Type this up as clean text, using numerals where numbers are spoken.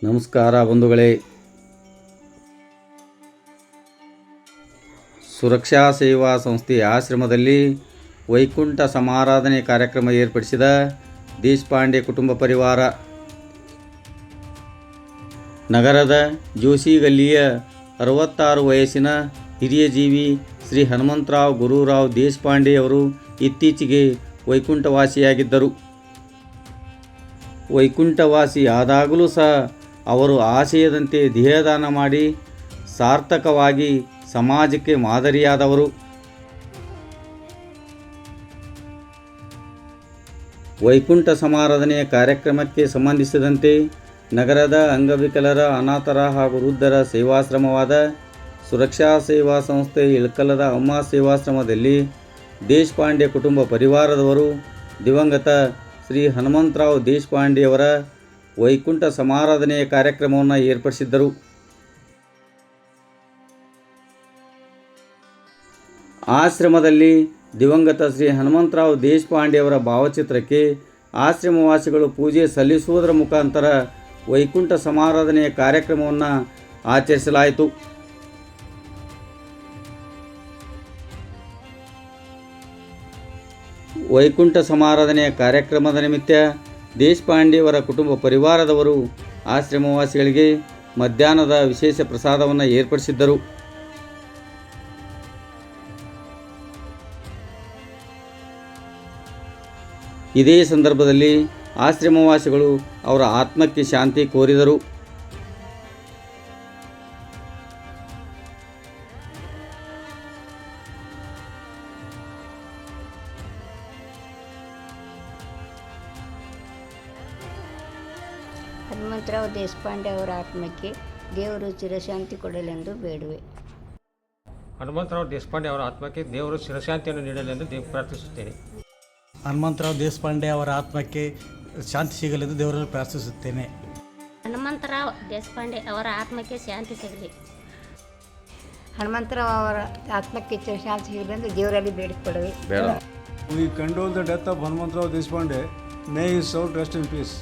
ನಮಸ್ಕಾರ ಬಂಧುಗಳೇ. ಸುರಕ್ಷಾ ಸೇವಾ ಸಂಸ್ಥೆಯ ಆಶ್ರಮದಲ್ಲಿ ವೈಕುಂಠ ಸಮಾರಾಧನೆ ಕಾರ್ಯಕ್ರಮ ಏರ್ಪಡಿಸಿದ ದೇಶಪಾಂಡೆ ಕುಟುಂಬ ಪರಿವಾರ. ನಗರದ ಜೋಶಿ ಗಲ್ಲಿಯ 66 ವಯಸ್ಸಿನ ಹಿರಿಯ ಜೀವಿ ಶ್ರೀ ಹನುಮಂತರಾವ್ ಗುರುರಾವ್ ದೇಶಪಾಂಡೆ ಅವರು ಇತ್ತೀಚೆಗೆ ವೈಕುಂಠವಾಸಿಯಾಗಿದ್ದರು. ವೈಕುಂಠವಾಸಿ ಆದಾಗಲೂ ಸಹ ಅವರು ಆಶಯದಂತೆ ದೇಹದಾನ ಮಾಡಿ ಸಾರ್ಥಕವಾಗಿ ಸಮಾಜಕ್ಕೆ ಮಾದರಿಯಾದವರು. ವೈಕುಂಠ ಸಮಾರಾಧನೆಯ ಕಾರ್ಯಕ್ರಮಕ್ಕೆ ಸಂಬಂಧಿಸಿದಂತೆ ನಗರದ ಅಂಗವಿಕಲರ, ಅನಾಥರ ಹಾಗೂ ವೃದ್ಧರ ಸೇವಾಶ್ರಮವಾದ ಸುರಕ್ಷಾ ಸೇವಾ ಸಂಸ್ಥೆ ಇಳಕಲ್ಲದ ಅಮ್ಮ ಸೇವಾಶ್ರಮದಲ್ಲಿ ದೇಶಪಾಂಡೆ ಕುಟುಂಬ ಪರಿವಾರದವರು ದಿವಂಗತ ಶ್ರೀ ಹನುಮಂತರಾವ್ ದೇಶಪಾಂಡೆಯವರ ವೈಕುಂಠ ಸಮಾರಾಧನೆಯ ಕಾರ್ಯಕ್ರಮವನ್ನು ಏರ್ಪಡಿಸಿದ್ದರು. ಆಶ್ರಮದಲ್ಲಿ ದಿವಂಗತ ಶ್ರೀ ಹನುಮಂತರಾವ್ ದೇಶಪಾಂಡೆಯವರ ಭಾವಚಿತ್ರಕ್ಕೆ ಆಶ್ರಮವಾಸಿಗಳು ಪೂಜೆ ಸಲ್ಲಿಸುವುದರ ಮುಖಾಂತರ ವೈಕುಂಠ ಸಮಾರಾಧನೆಯ ಕಾರ್ಯಕ್ರಮವನ್ನು ಆಚರಿಸಲಾಯಿತು. ವೈಕುಂಠ ಸಮಾರಾಧನೆಯ ಕಾರ್ಯಕ್ರಮದ ನಿಮಿತ್ತ ದೇಶಪಾಂಡೆಯವರ ಕುಟುಂಬ ಪರಿವಾರದವರು ಆಶ್ರಮವಾಸಿಗಳಿಗೆ ಮಧ್ಯಾಹ್ನದ ವಿಶೇಷ ಪ್ರಸಾದವನ್ನು ಏರ್ಪಡಿಸಿದ್ದರು. ಇದೇ ಸಂದರ್ಭದಲ್ಲಿ ಆಶ್ರಮವಾಸಿಗಳು ಅವರ ಆತ್ಮಕ್ಕೆ ಶಾಂತಿ ಕೋರಿದರು. ಹನುಮಂತರಾವ್ ದೇಶಪಾಂಡೆ ಅವರ ಆತ್ಮಕ್ಕೆ ದೇವರು ಚಿರಶಾಂತಿ ಕೊಡಲೆಂದು ಬೇಡುವೆ. ಹನುಮಂತರಾವ್ ದೇಶಪಾಂಡೆ ಅವರ ಆತ್ಮಕ್ಕೆ ದೇವರು ಚಿರಶಾಂತಿಯನ್ನು ನೀಡಲೆಂದು ಪ್ರಾರ್ಥಿಸುತ್ತೇನೆ. ಹನುಮಂತರಾವ್ ದೇಶಪಾಂಡೆ ಅವರ ಆತ್ಮಕ್ಕೆ ಶಾಂತಿ ಸಿಗಲೆಂದು ದೇವರಲ್ಲಿ ಪ್ರಾರ್ಥಿಸುತ್ತೇನೆ. ಹನುಮಂತರಾವ್ ದೇಶಪಾಂಡೆ ಅವರ ಆತ್ಮಕ್ಕೆ ಶಾಂತಿ ಸಿಗಲಿ. ಹನುಮಂತರಾವ್ ಅವರ ಆತ್ಮಕ್ಕೆ ಚಿರಶಾಂತಿ ಸಿಗಲೆಂದು ದೇವರಲ್ಲಿ ಬೇಡಿಕೊಳ್ಳುವೆ. We condole the death of Hanumantrao Deshpande. May his soul rest in peace.